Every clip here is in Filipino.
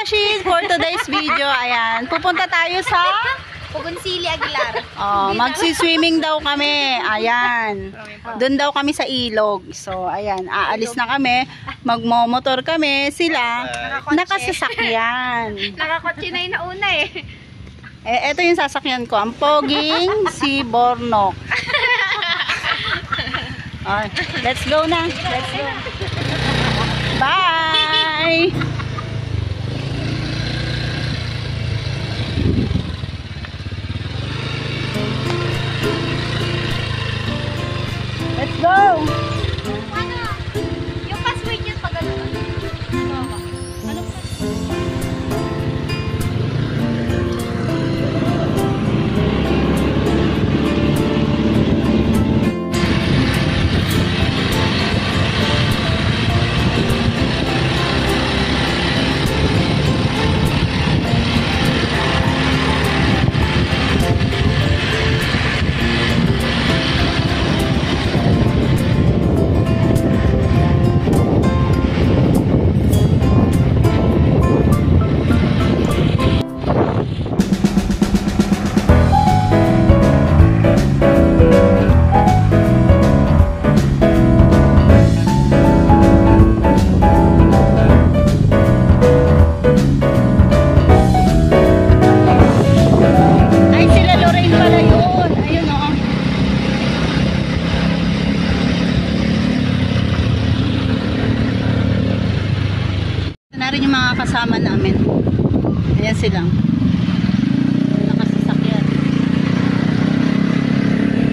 Bashis! For today's video, ayan, pupunta tayo sa Pugunsili Aguilar. oh, magsi-swimming daw kami. Ayan. Doon daw kami sa ilog. So, ayan, aalis na kami. Magmomotor kami. Sila, nakasasakyan. Nakakotse na yung nauna eh. Ito yung sasakyan ko. Ang poging si Bornok. Let's go na. Let's go. Bye! Let's go! Ano? Yung password yun pag ano? Ano pa? Rin yung mga kasama namin. Ayan sila. Nakasasakyan.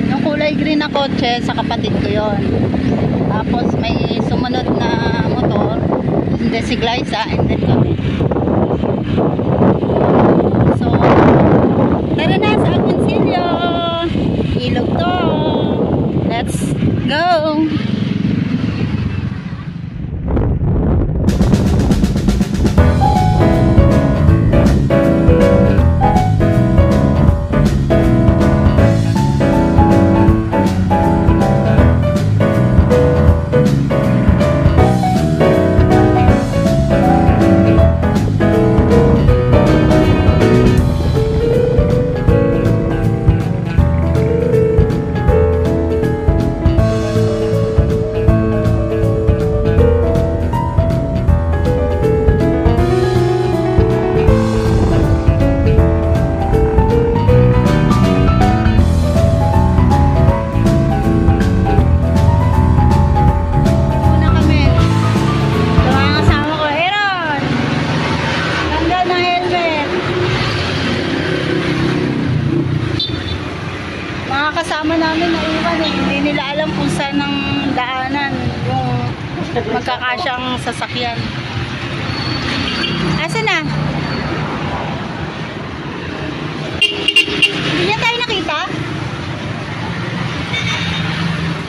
Yung kulay green na kotse sa kapatid ko yon. Tapos may sumunod na motor. Hindi si Glyza and then kami. So, tara na sa Agoncillo. Ilog to. Let's go! Kasama namin na iwan eh. Hindi nila alam kung saan ang daanan yung magkakasyang sasakyan. Asa na? Hindi niya tayo nakita?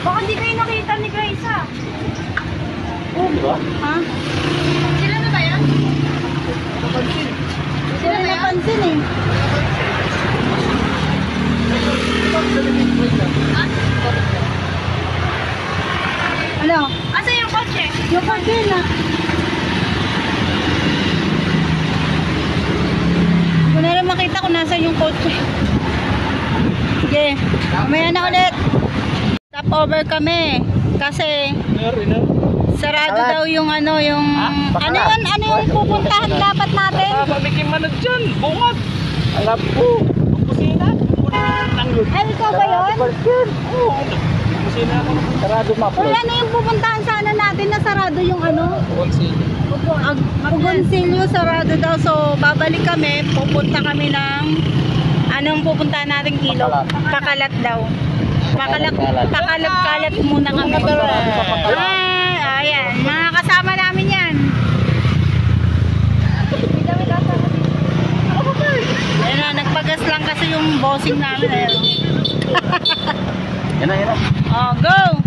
Baka hindi kayo nakita ni Grace ah. Diba? Ha? Sila na ba yan? Sila na napansin eh. Ano? Asa yung kotse? Yung kotse na. Hindi ko na lang makita kung nasa yung kotse. Sige, mamaya na ulit. Stop over kami. Kasi sarado daw yung ano, yung ano yung pupuntahan dapat natin? Pamikin manad dyan, bungat. Alam ko, kusina. Ay, ikaw ba yun? Oo, kusina ako. Sarado map. Uy, ano yung pupuntahan sana natin na sarado yung ano? Agoncillo, sarado daw. So, babalik kami. Pupunta kami ng anong pupuntahan natin ilog? Pakalat daw. Pakalat muna kami. Ayan. Mga kasama namin yan. Ayan na, nagpagas lang kasi yung bossing namin. Yan na. Oh, go!